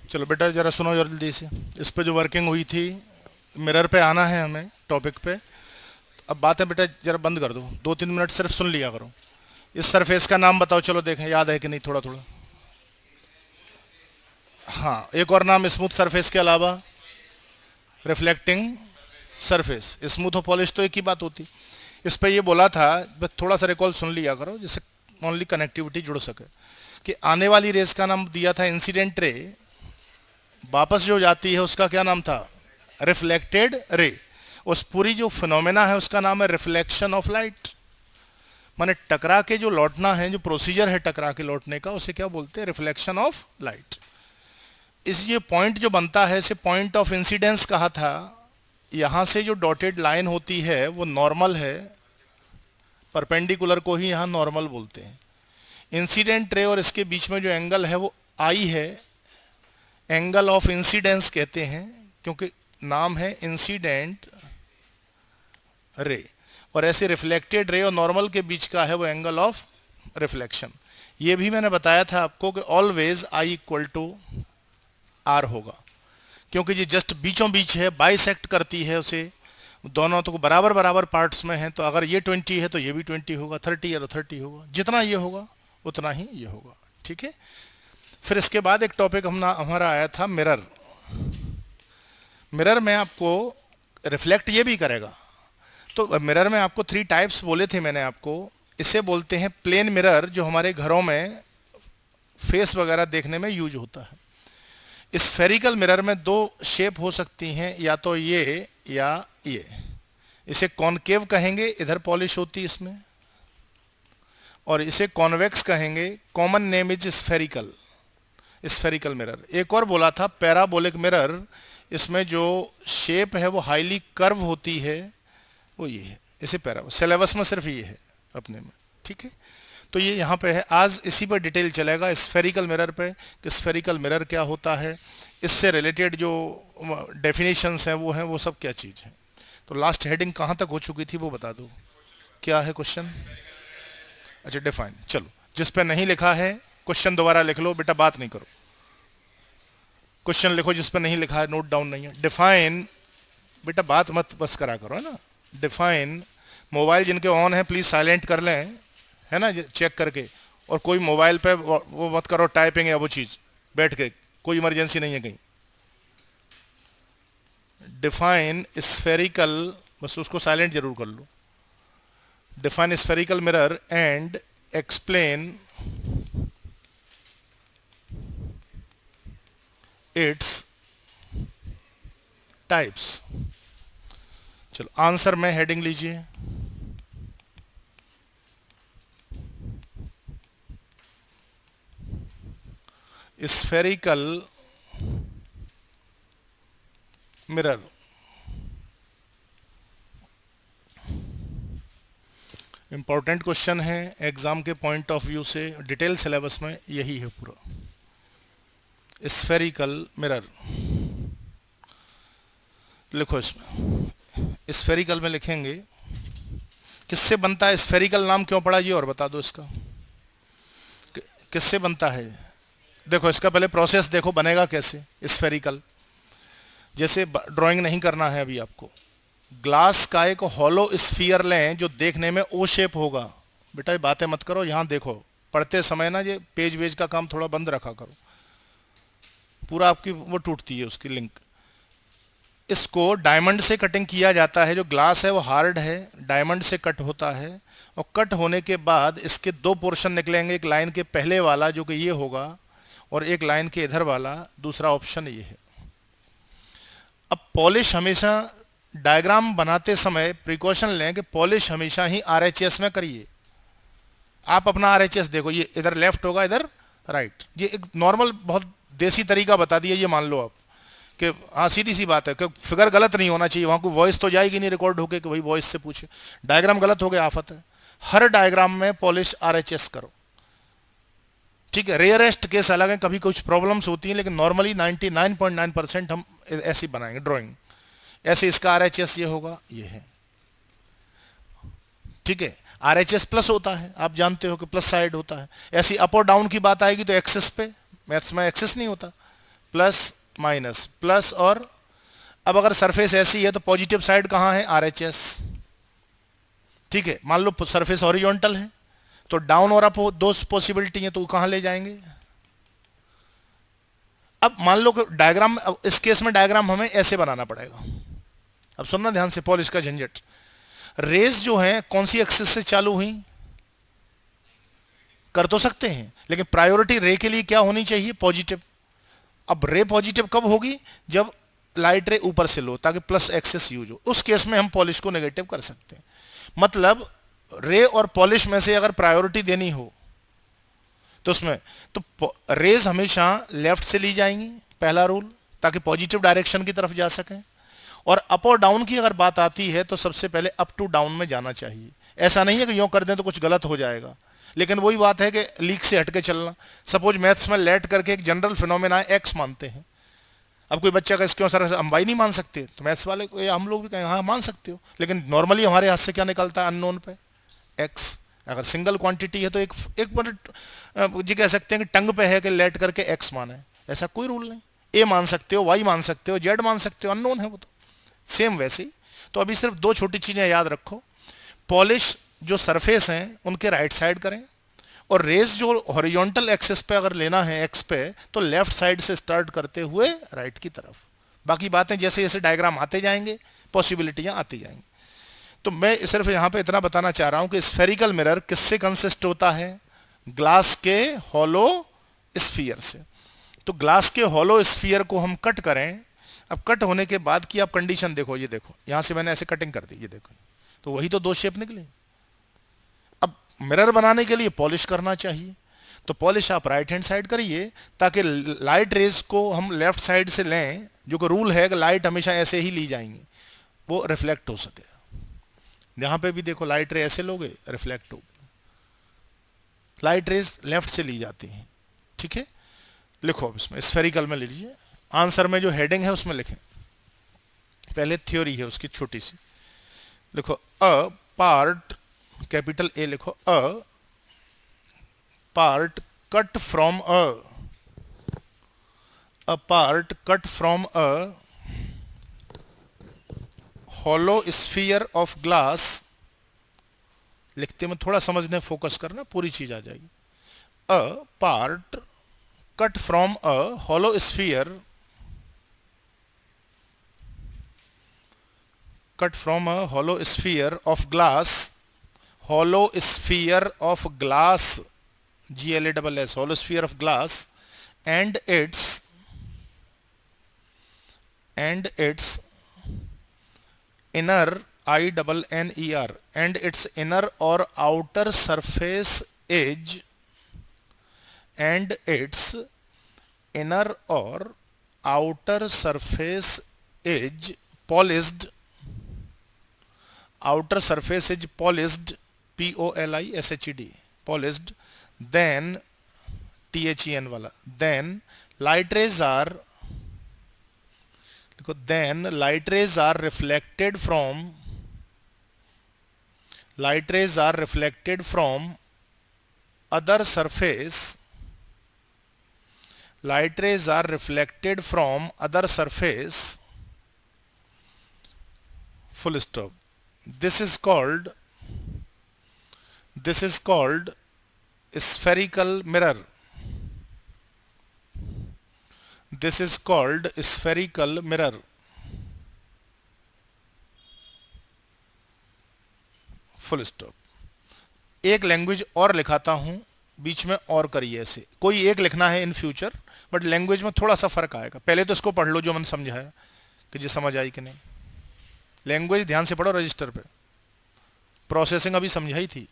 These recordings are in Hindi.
चलो बेटा जरा सुनो जल्दी से। इस पे जो वर्किंग हुई थी, मिरर पे आना है हमें टॉपिक पे। अब बात है बेटा, जरा बंद कर दो, 2-3 मिनट सिर्फ सुन लिया करो। इस सरफेस का नाम बताओ, चलो देखें याद है कि नहीं थोड़ा थोड़ा। हाँ, एक और नाम स्मूथ सरफेस के अलावा? Reflecting surface. स्मूथ और पॉलिश तो एक ही बात होती। इस पे ये बोला था, बस थोड़ा सा रिकॉल सुन लिया करो जिससे ओनली कनेक्टिविटी जुड़ सके, कि आने वाली रेस का नाम दिया था इंसिडेंट रे, वापस जो जाती है उसका क्या नाम था? Reflected ray. उस पूरी जो फिनोमेना है उसका नाम है रिफ्लेक्शन ऑफ लाइट। माने टकरा के जो लौटना है, जो प्रोसीजर है टकरा के लौटने का, उसे क्या बोलते हैं? Reflection of light. इस ये पॉइंट जो बनता है इसे पॉइंट ऑफ इंसिडेंस कहा था। यहाँ से जो डॉटेड लाइन होती है वो नॉर्मल है, परपेंडिकुलर को ही यहाँ नॉर्मल बोलते हैं। इंसिडेंट रे और इसके बीच में जो एंगल है वो आई है, एंगल ऑफ इंसिडेंस कहते हैं, क्योंकि नाम है इंसिडेंट रे। और ऐसे रिफ्लेक्टेड रे और नॉर्मल के बीच का है वो एंगल ऑफ रिफ्लेक्शन। ये भी मैंने बताया था आपको कि always I equal to R होगा, क्योंकि ये जस्ट बीचों बीच है, बाइसेक्ट करती है उसे, दोनों तो बराबर बराबर पार्ट्स में हैं। तो अगर ये 20 है तो ये भी 20 होगा, 30 है तो 30 होगा, जितना ये होगा उतना ही ये होगा। ठीक है। फिर इसके बाद एक टॉपिक हमारा आया था मिरर। मिरर में आपको रिफ्लेक्ट ये भी करेगा। तो मिरर में आपको 3 टाइप्स बोले थे मैंने आपको। इसे बोलते हैं प्लेन मिरर, जो हमारे घरों में फेस वगैरह देखने में यूज होता है। स्फेरिकल मिरर में 2 शेप हो सकती हैं, या तो ये या ये। इसे कॉनकेव कहेंगे, इधर पॉलिश होती है इसमें, और इसे कॉन्वेक्स कहेंगे। Common name is spherical, spherical mirror. एक और बोला था पैराबोलिक मिरर, इसमें जो शेप है वो हाईली कर्व होती है, वो ये है। इसे पैरा सिलेबस में सिर्फ ये है अपने में। ठीक है। तो ये यहाँ पे है, आज इसी पर डिटेल चलेगा स्फेरिकल मिरर पे, कि स्फेरिकल मिरर क्या होता है, इससे रिलेटेड जो डेफिनेशंस हैं वो हैं, वो सब क्या चीज़ है। तो लास्ट हेडिंग कहाँ तक हो चुकी थी वो बता दो, क्या है क्वेश्चन? अच्छा, डिफाइन। चलो, जिस पे नहीं लिखा है क्वेश्चन दोबारा लिख लो बेटा, बात नहीं करो। क्वेश्चन लिखो जिस पे नहीं लिखा है, नोट डाउन नहीं है। डिफाइन बेटा, बात मत बस करा करो, है ना। डिफाइन। मोबाइल जिनके ऑन है प्लीज साइलेंट कर लें, है ना, चेक करके। और कोई मोबाइल पे वो मत करो टाइपिंग या वो चीज़ बैठ के, कोई इमरजेंसी नहीं है कहीं। डिफाइन स्फेरिकल, बस उसको साइलेंट जरूर कर लो। Define spherical mirror and explain its types. चलो आंसर में हेडिंग लीजिए। Spherical mirror. इंपॉर्टेंट क्वेश्चन है एग्जाम के पॉइंट ऑफ व्यू से, डिटेल सिलेबस में यही है पूरा। स्फेरिकल मिरर लिखो, इसमें स्फेरिकल में लिखेंगे किससे बनता है, स्फेरिकल नाम क्यों पड़ा ये और बता दो इसका, किससे बनता है। देखो इसका पहले प्रोसेस देखो, बनेगा कैसे स्फेरिकल। जैसे ड्राइंग नहीं करना है अभी आपको, ग्लास का एक हॉलो स्फीयर लें जो देखने में ओ शेप होगा। बेटा ये बातें मत करो, यहाँ देखो पढ़ते समय ना, ये पेज वेज का काम थोड़ा बंद रखा करो, पूरा आपकी वो टूटती है उसकी लिंक। इसको डायमंड से कटिंग किया जाता है, जो ग्लास है वो हार्ड है, डायमंड से कट होता है। और कट होने के बाद इसके 2 पोर्शन निकलेंगे, एक लाइन के पहले वाला जो कि ये होगा, और एक लाइन के इधर वाला, दूसरा ऑप्शन ये है। अब पॉलिश हमेशा डायग्राम बनाते समय प्रिकॉशन लें कि पॉलिश हमेशा ही आरएचएस में करिए। आप अपना आरएचएस देखो, ये इधर लेफ्ट होगा, इधर राइट। ये एक नॉर्मल बहुत देसी तरीका बता दिया, ये मान लो आप कि हाँ सीधी सी बात है कि फिगर गलत नहीं होना चाहिए, वहाँ कोई वॉइस तो जाएगी नहीं रिकॉर्ड होके कि भाई वॉइस से पूछे। डायग्राम गलत हो गया आफत है। हर डायग्राम में पॉलिश आरएचएस करो, ठीक है। रेयरेस्ट केस अलग है, कभी कुछ प्रॉब्लम्स होती हैं, लेकिन नॉर्मली 99.9% हम ऐसी बनाएंगे ड्राइंग। ऐसे इसका आरएचएस ये होगा, ये है, ठीक है। आरएचएस प्लस होता है, आप जानते हो कि प्लस साइड होता है। ऐसी अप और डाउन की बात आएगी तो एक्सेस पे, मैथ्स में एक्सेस नहीं होता, प्लस माइनस प्लस, और अब अगर सरफेस ऐसी है तो पॉजिटिव साइड कहाँ है, आरएचएस। ठीक है, मान लो सरफेस हॉरिजॉन्टल है तो डाउन और अप दो पॉसिबिलिटी है, तो कहाँ ले जाएंगे। अब मान लो कि डायग्राम, इस केस में डायग्राम हमें ऐसे बनाना पड़ेगा। अब सुनना ध्यान से, पॉलिश का झंझट। रेज जो है कौन सी एक्सिस से चालू हुई, कर तो सकते हैं, लेकिन प्रायोरिटी रे के लिए क्या होनी चाहिए, पॉजिटिव। अब रे पॉजिटिव कब होगी, जब लाइट रे ऊपर से लो, ताकि प्लस एक्सिस यूज हो। उस केस में हम पॉलिश को नेगेटिव कर सकते हैं। मतलब रे और पॉलिश में से अगर प्रायोरिटी देनी हो तो उसमें तो रेज हमेशा लेफ्ट से ली जाएंगी, पहला रूल, ताकि पॉजिटिव डायरेक्शन की तरफ जा सकें। और अप और डाउन की अगर बात आती है तो सबसे पहले अप टू डाउन में जाना चाहिए। ऐसा नहीं है कि यूं कर दें तो कुछ गलत हो जाएगा, लेकिन वही बात है कि लीक से हटके चलना। सपोज मैथ्स में लेट करके एक जनरल फिनोमेना है, एक्स मानते हैं। अब कोई बच्चा कहे क्यों सर हम वाई नहीं मान सकते, तो मैथ्स वाले को या हम लोग भी कहें हाँ मान सकते हो, लेकिन नॉर्मली हमारे हाथ से क्या निकलता है अननोन पे, एक्स। अगर सिंगल क्वांटिटी है तो एक मिनट जी कह सकते हैं कि टंग पे है कि लेट करके एक्स माना है, ऐसा कोई रूल नहीं। ए मान सकते हो, वाई मान सकते हो, जेड मान सकते हो, अननोन है वो तो सेम वैसे ही। तो अभी सिर्फ दो छोटी चीजें याद रखो, पॉलिश जो सरफेस हैं उनके राइट साइड करें, और रेज जो हॉरिजॉन्टल एक्सिस पे अगर लेना है एक्स पे, तो लेफ्ट साइड से स्टार्ट करते हुए राइट की तरफ। बाकी बातें जैसे जैसे डायग्राम आते जाएंगे पॉसिबिलिटियां आती जाएंगी। तो मैं सिर्फ यहाँ पे इतना बताना चाह रहा हूँ कि स्फेरिकल मिरर किससे कंसिस्ट होता है, ग्लास के हॉलो स्फीयर से। तो ग्लास के हॉलो स्फीयर को हम कट करें। अब कट होने के बाद की आप कंडीशन देखो, ये देखो यहाँ से मैंने ऐसे कटिंग कर दी, ये देखो, तो वही तो दो शेप निकले। अब मिरर बनाने के लिए पॉलिश करना चाहिए, तो पॉलिश आप राइट हैंड साइड करिए, ताकि लाइट रेज को हम लेफ्ट साइड से लें, जो कि रूल है कि लाइट हमेशा ऐसे ही ली जाएंगी, वो रिफ्लेक्ट हो सके। यहां पे भी देखो लाइट रे ऐसे लोगे, रिफ्लेक्ट होगी। लाइट रेज लेफ्ट से ली जाती हैं। ठीक है, लिखो अब इसमें स्फेरिकल में ले लीजिए। आंसर में जो हेडिंग है उसमें लिखें, पहले थ्योरी है उसकी छोटी सी, लिखो अ पार्ट, कैपिटल ए लिखो, अ part cut from a part cut from a hollow sphere of glass. लिखते में थोड़ा समझने फोकस करना, पूरी चीज आ जाएगी। अ part cut from a hollow sphere, cut from a hollow sphere of glass, hollow sphere of glass, GLASS, hollow sphere of glass, and its inner, INNER, and its inner or outer surface edge, and its inner or outer surface edge polished, outer surface is polished, POLISHED, polished, then THEN वाला, then light rays are, then light rays are reflected from, light rays are reflected from other surface, light rays are reflected from other surface, full stop. This is called spherical mirror. This is called spherical mirror. Full stop. एक लैंग्वेज और लिखाता हूं, बीच में और करिए ऐसे, कोई एक लिखना है इन फ्यूचर, बट लैंग्वेज में थोड़ा सा फर्क आएगा। पहले तो इसको पढ़ लो जो मैंने समझाया, कि जी समझ आई कि नहीं। लैंग्वेज ध्यान से पढ़ो रजिस्टर पे, प्रोसेसिंग अभी समझाई थी।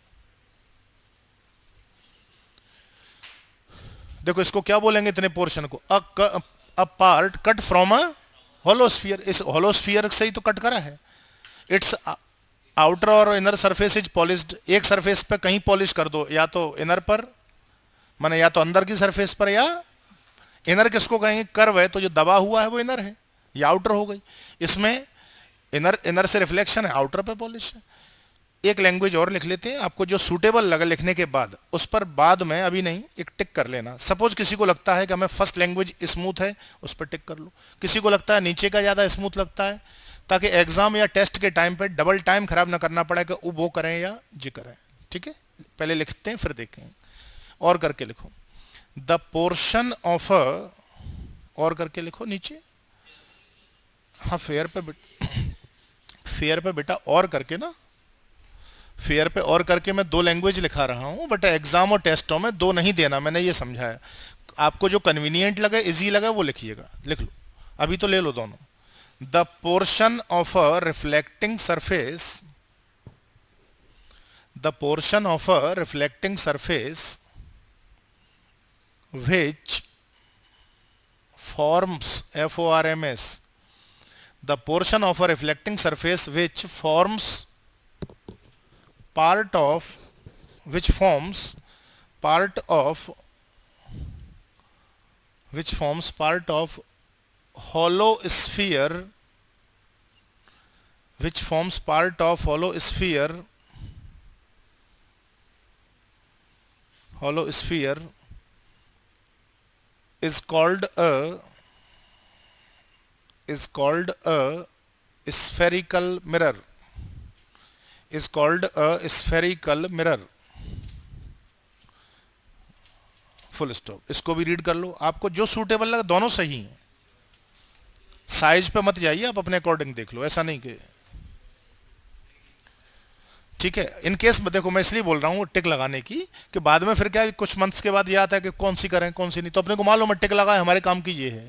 देखो इसको क्या बोलेंगे, इतने पोर्शन को, a part cut from a hollow sphere. इस होलो स्फीयर से ही तो कट करा है। इट्स आउटर और इनर सरफेस इज पॉलिश्ड। एक सरफेस पे कहीं पॉलिश कर दो, या तो इनर पर, माने या तो अंदर की सरफेस पर, या इनर किसको कहेंगे, कर्व है तो जो दबा हुआ है वो इनर है, या आउटर हो गई। इसमें इनर से रिफ्लेक्शन है, आउटर पे पॉलिश है। एक लैंग्वेज और लिख लेते हैं, आपको जो सूटेबल लगे लिखने के बाद उस पर बाद में, अभी नहीं, एक टिक कर लेना। सपोज किसी को लगता है कि हमें फर्स्ट लैंग्वेज स्मूथ है, उस पर टिक कर लो। किसी को लगता है नीचे का ज़्यादा स्मूथ लगता है, ताकि एग्जाम या टेस्ट के टाइम पे डबल टाइम खराब ना करना पड़े कि वो करें या जी करें। ठीक है, पहले लिखते हैं फिर देखें। और करके लिखो, द पोर्शन ऑफ अ, और करके लिखो नीचे। हाँ फेयर पे फेयर पे बेटा और करके ना, फेयर पे और करके मैं दो लैंग्वेज लिखा रहा हूँ, बट एग्जाम और टेस्टों में दो नहीं देना, मैंने ये समझाया। आपको जो कन्वीनियंट लगे, इजी लगे, वो लिखिएगा, लिख लो। अभी तो ले लो दोनों। The portion of a reflecting surface, the portion of a reflecting surface which forms, FORMS, the portion of a reflecting surface which forms part of, which forms part of, which forms part of hollow sphere, which forms part of hollow sphere, hollow sphere is called a, is called a spherical mirror, is called a spherical mirror, full stop. इसको भी रीड कर लो, आपको जो सूटेबल लगा, दोनों सही हैं। साइज पे मत जाइए, आप अपने अकॉर्डिंग देख लो, ऐसा नहीं कि, ठीक है। इन केस में देखो, मैं इसलिए बोल रहा हूँ टिक लगाने की, कि बाद में फिर क्या है, कुछ मंथ्स के बाद ये आता है कि कौन सी करें कौन सी नहीं, तो अपने को मालूम है टिक लगाए, हमारे काम की ये है,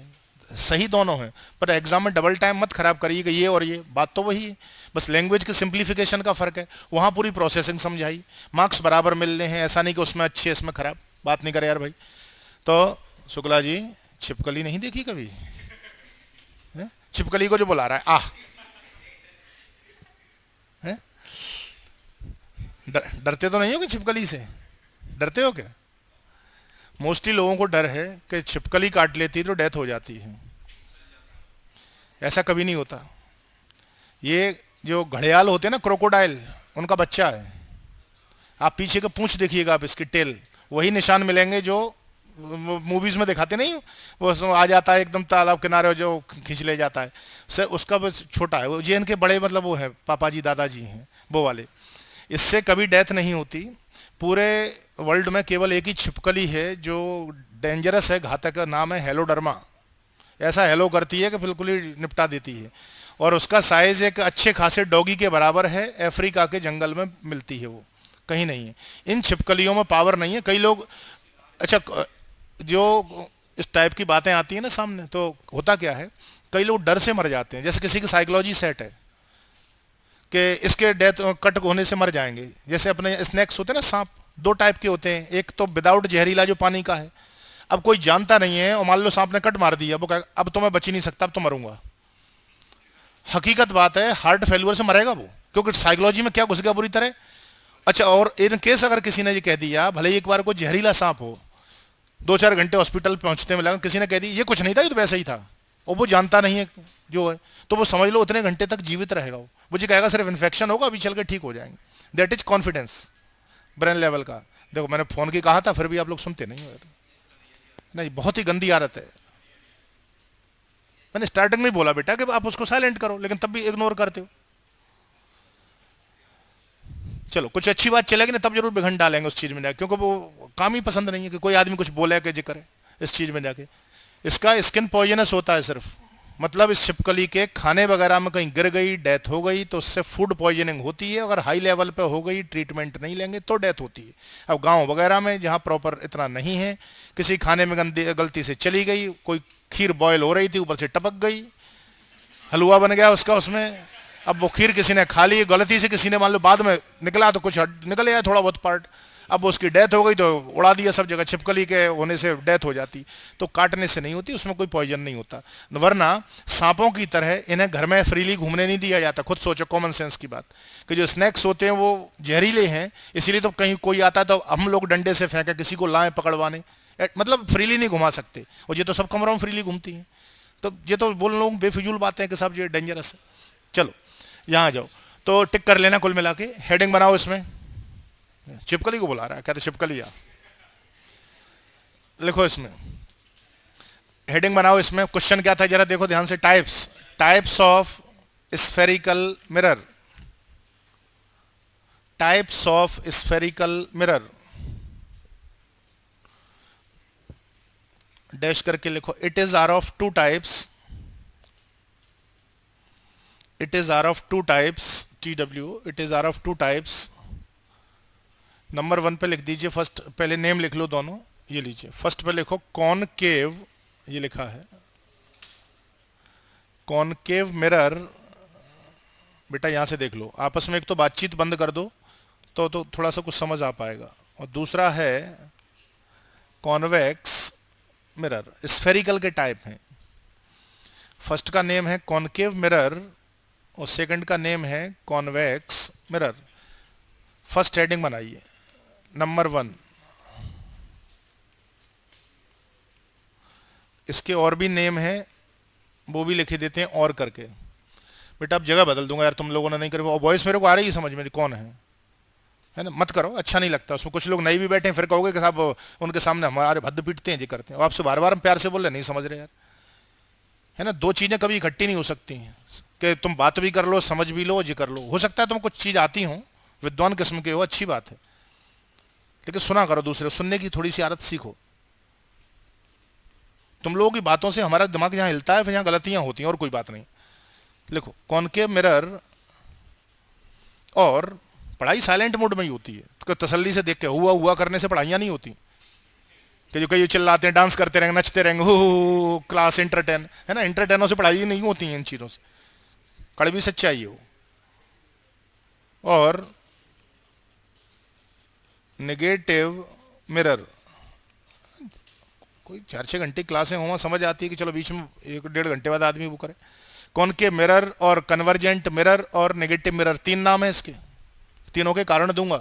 सही दोनों है। पर एग्जाम में डबल टाइम मत खराब करिएगा, ये और ये बात तो वही है, बस लैंग्वेज के सिंप्लीफिकेशन का फर्क है। वहाँ पूरी प्रोसेसिंग समझाई, मार्क्स बराबर मिल रहे हैं, ऐसा नहीं कि उसमें अच्छे इसमें खराब, बात नहीं करे यार भाई। तो शुक्ला जी, छिपकली नहीं देखी कभी? छिपकली को जो बुला रहा है, आह, डरते तो नहीं हो कि छिपकली से? डरते हो क्या? मोस्टली लोगों को डर है कि छिपकली काट लेती है तो डेथ हो जाती है। ऐसा कभी नहीं होता। ये जो घड़ियाल होते हैं ना, क्रोकोडाइल, उनका बच्चा है। आप पीछे का पूंछ देखिएगा, आप इसकी टेल, वही निशान मिलेंगे जो मूवीज में दिखाते नहीं, वो आ जाता है एकदम तालाब किनारे जो खींच ले जाता है, सर उसका बस छोटा है वो। जे इनके बड़े मतलब वो है पापा जी दादाजी हैं वो वाले। इससे कभी डेथ नहीं होती। पूरे वर्ल्ड में केवल एक ही छिपकली है जो डेंजरस है, घातक, नाम है हेलोडर्मा। ऐसा हेलो करती है कि बिल्कुल ही निपटा देती है, और उसका साइज एक अच्छे खासे डॉगी के बराबर है। अफ्रीका के जंगल में मिलती है वो, कहीं नहीं है। इन छिपकलियों में पावर नहीं है। कई लोग, अच्छा, जो इस टाइप की बातें आती है ना सामने, तो होता क्या है, कई लोग डर से मर जाते हैं। जैसे किसी की साइकोलॉजी सेट है कि इसके डेथ कट होने से मर जाएंगे। जैसे अपने स्नैक्स होते हैं ना, सांप, दो टाइप के होते हैं, एक तो विदाउट जहरीला जो पानी का है। अब कोई जानता नहीं है और मान लो सांप ने कट मार दिया, वो कहेगा अब तो मैं बच ही नहीं सकता, अब तो मरूंगा। हकीकत बात है, हार्ट फेल्यूर से मरेगा वो, क्योंकि साइकोलॉजी में क्या घुस गया बुरी तरह। अच्छा, और इन केस अगर किसी ने ये कह दिया, भले ही एक बार कोई जहरीला सांप हो, 2-4 घंटे हॉस्पिटल पहुंचते में लगा, किसी ने कह दी ये कुछ नहीं था, ये तो वैसा ही था, और वो जानता नहीं है जो है, तो वो समझ लो उतने घंटे तक जीवित रहेगा। वो मुझे कहेगा सिर्फ इन्फेक्शन होगा, अभी चल के ठीक हो जाएंगे। That is confidence brain level का। देखो मैंने फोन की कहा था, फिर भी आप लोग सुनते नहीं हो। नहीं, बहुत ही गंदी आदत है। मैंने स्टार्टिंग में बोला बेटा कि आप उसको साइलेंट करो, लेकिन तब भी इग्नोर करते हो। चलो कुछ अच्छी बात चलेगी ना, तब जरूर बिघन डालेंगे उस चीज में जाके, क्योंकि वो काम ही पसंद नहीं है कि कोई आदमी कुछ बोले कि जिक्र है इस चीज में जाके। इसका स्किन पॉइजनस होता है सिर्फ, मतलब इस छिपकली के खाने वगैरह में कहीं गिर गई, डेथ हो गई, तो उससे फूड पॉइजनिंग होती है। अगर हाई लेवल पे हो गई, ट्रीटमेंट नहीं लेंगे तो डेथ होती है। अब गांव वगैरह में जहां प्रॉपर इतना नहीं है, किसी खाने में गलती से चली गई, कोई खीर बॉयल हो रही थी, ऊपर से टपक गई, हलवा बन गया उसका उसमें, अब वो खीर किसी ने खा ली गलती से, किसी ने मान लो बाद में निकला तो कुछ निकल गया थोड़ा बहुत पार्ट, अब उसकी डेथ हो गई तो उड़ा दिया सब जगह। छिपकली के होने से डेथ हो जाती, तो काटने से नहीं होती, उसमें कोई पॉइजन नहीं होता। वरना सांपों की तरह इन्हें घर में फ्रीली घूमने नहीं दिया जाता। खुद सोचो, कॉमन सेंस की बात, कि जो स्नैक्स होते हैं वो जहरीले हैं, इसीलिए तो कहीं कोई आता है तो हम लोग डंडे से फेंके, किसी को लाएं पकड़वाने, मतलब फ्रीली नहीं घुमा सकते। और ये तो सब कमरों में फ्रीली घूमती हैं। तो ये तो बोल लोग बेफिजूल बातें हैं कि साहब ये डेंजरस है। चलो यहाँ जाओ। तो टिक कर लेना कुल मिला के। हेडिंग बनाओ इसमें, चिपकली को बुला रहा है, कहते चिपकली आ, लिखो इसमें हेडिंग बनाओ। इसमें क्वेश्चन क्या था जरा देखो ध्यान से, types of spherical mirror, types of spherical mirror, dash करके लिखो। It is are of two types, it is are of two types, TW, it is are of two types. Number 1 पे लिख दीजिए फर्स्ट, पहले नेम लिख लो दोनों, ये लीजिए फर्स्ट पे लिखो कॉनकेव, ये लिखा है कॉनकेव मिरर। बेटा यहां से देख लो, आपस में एक तो बातचीत बंद कर दो तो थोड़ा सा कुछ समझ आ पाएगा। और दूसरा है कॉन्वेक्स मिरर, स्फेरिकल के टाइप हैं। फर्स्ट का नेम है कॉनकेव मिरर और सेकंड का नेम है कॉन्वेक्स मिरर। फर्स्ट हेडिंग बनाइए, नंबर 1। इसके और भी नेम है, वो भी लिखे देते हैं और करके। बेटा अब जगह बदल दूंगा यार, तुम लोगों ने नहीं करे। और वॉइस मेरे को आ रही है समझ में कौन है ना, मत करो, अच्छा नहीं लगता उसमें। कुछ लोग नहीं भी बैठे हैं फिर कहोगे कि साहब उनके सामने हमारे भद्द पीटते हैं जी करते हैं। और आपसे बार बार हम प्यार से बोल रहे नहीं समझ रहे यार, है ना। दो चीज़ें कभी इकट्ठी नहीं हो सकती हैं कि तुम बात भी कर लो, समझ भी लो, जी कर लो। हो सकता है तुम कुछ चीज़ आती हो, विद्वान किस्म के हो, अच्छी बात है, लेकिन सुना करो दूसरे, सुनने की थोड़ी सी आदत सीखो। तुम लोगों की बातों से हमारा दिमाग जहाँ हिलता है फिर यहाँ गलतियाँ होती हैं, और कोई बात नहीं। लिखो कॉनकेव मिरर। और पढ़ाई साइलेंट मोड में ही होती है, तो तसल्ली से देख के हुआ हुआ करने से पढ़ाइयाँ नहीं होती कि जो कई चिल्लाते हैं, डांस करते रहेंगे, नचते रहेंगे, हो क्लास इंटरटेन, है ना। इंटरटेनों से पढ़ाई नहीं होती है इन चीज़ों से, कड़वी सच्चाई है वो। और नेगेटिव मिरर, कोई 4-6 घंटे क्लासें हों, समझ आती है कि चलो बीच में 1-1.5 घंटे बाद आदमी वो करे। कॉनकेव मिरर और कन्वर्जेंट मिरर और नेगेटिव मिरर, 3 नाम है इसके। तीनों के कारण दूंगा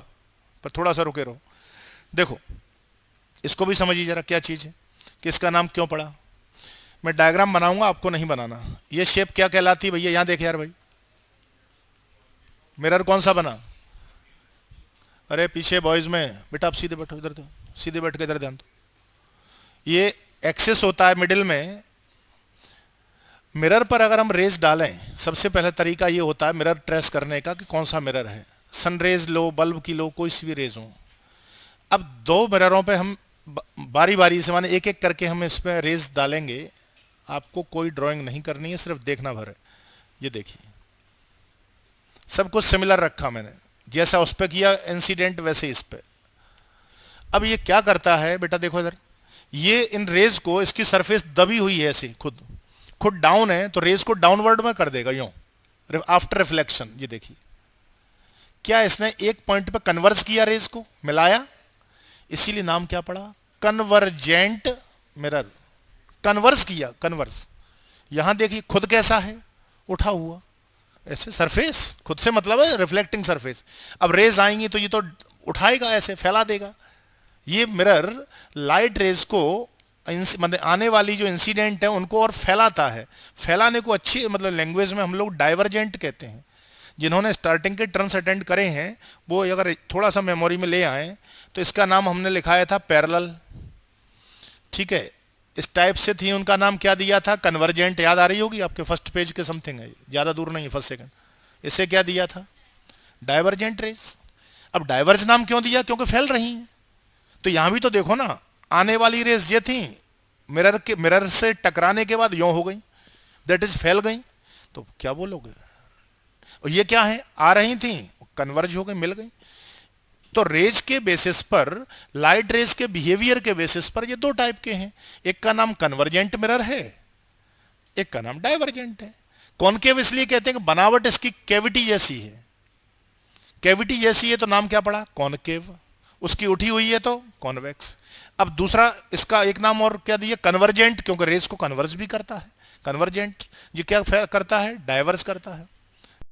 पर थोड़ा सा रुके रहो। देखो इसको भी समझिए जरा क्या चीज़ है, कि इसका नाम क्यों पड़ा। मैं डायग्राम बनाऊंगा, आपको नहीं बनाना। ये शेप क्या कहलाती है भैया, यहां देखे यार भाई, मिरर कौन सा बना। अरे पीछे बॉयज में, बेटा आप सीधे बैठो, इधर दो, सीधे बैठ के इधर ध्यान दो। ये एक्सेस होता है मिडिल में। मिरर पर अगर हम रेज डालें, सबसे पहला तरीका ये होता है मिरर ट्रेस करने का कि कौन सा मिरर है। सनरेज लो, बल्ब की लो, कोई सी भी रेज हो। अब 2 मिररों पे हम बारी बारी से, माने एक एक करके हम इस पर रेज डालेंगे। आपको कोई ड्राइंग नहीं करनी है, सिर्फ देखना भर है। ये देखिए सब कुछ सिमिलर रखा मैंने, जैसा उस पर किया इंसिडेंट वैसे इस पे। अब ये क्या करता है बेटा, देखो इधर, ये इन रेज को, इसकी सरफेस दबी हुई है ऐसे, खुद डाउन है, तो रेज को डाउनवर्ड में कर देगा यूं, आफ्टर रिफ्लेक्शन। ये देखिए क्या इसने एक पॉइंट पे कन्वर्स किया, रेज को मिलाया, इसीलिए नाम क्या पड़ा, कन्वर्जेंट मिरर। कन्वर्स किया, कन्वर्स। यहां देखिए खुद कैसा है, उठा हुआ ऐसे, सरफेस खुद से मतलब है रिफ्लेक्टिंग सरफेस। अब रेज आएंगी तो ये तो उठाएगा, ऐसे फैला देगा। ये मिरर लाइट रेज को, मतलब आने वाली जो इंसिडेंट है उनको और फैलाता है। फैलाने को अच्छी मतलब लैंग्वेज में हम लोग डाइवर्जेंट कहते हैं। जिन्होंने स्टार्टिंग के टर्म्स अटेंड करे हैं वो अगर थोड़ा सा मेमोरी में ले आए तो इसका नाम हमने लिखाया था पैरेलल, ठीक है। इस टाइप से थी, उनका नाम क्या दिया था, कन्वर्जेंट। याद आ रही होगी आपके, फर्स्ट पेज के समथिंग है, ज़्यादा दूर नहीं है, फर्स्ट सेकंड। इसे क्या दिया था, डाइवर्जेंट रेज। अब डाइवर्ज नाम क्यों दिया, क्योंकि फैल रही हैं। तो यहां भी तो देखो ना, आने वाली रेज ये थी, मिरर से टकराने के बाद यूं हो गई, दैट इज फैल गई। तो क्या बोलोगे, और ये क्या है, आ रही थी, कन्वर्ज हो गई, मिल गई। तो रेज के बेसिस पर, लाइट रेज के बिहेवियर के बेसिस पर ये 2 टाइप के हैं। एक का नाम कन्वर्जेंट मिरर है, एक का नाम डाइवर्जेंट है। कॉनकेव इसलिए कहते हैं कि बनावट इसकी कैविटी जैसी है। कैविटी जैसी है तो नाम क्या पड़ा, कॉनकेव। उसकी उठी हुई है तो कॉन्वेक्स। अब दूसरा इसका एक नाम और क्या दिया, कन्वर्जेंट, क्योंकि रेज को कन्वर्ज भी करता है। कन्वर्जेंट ये क्या करता है, डाइवर्स करता है।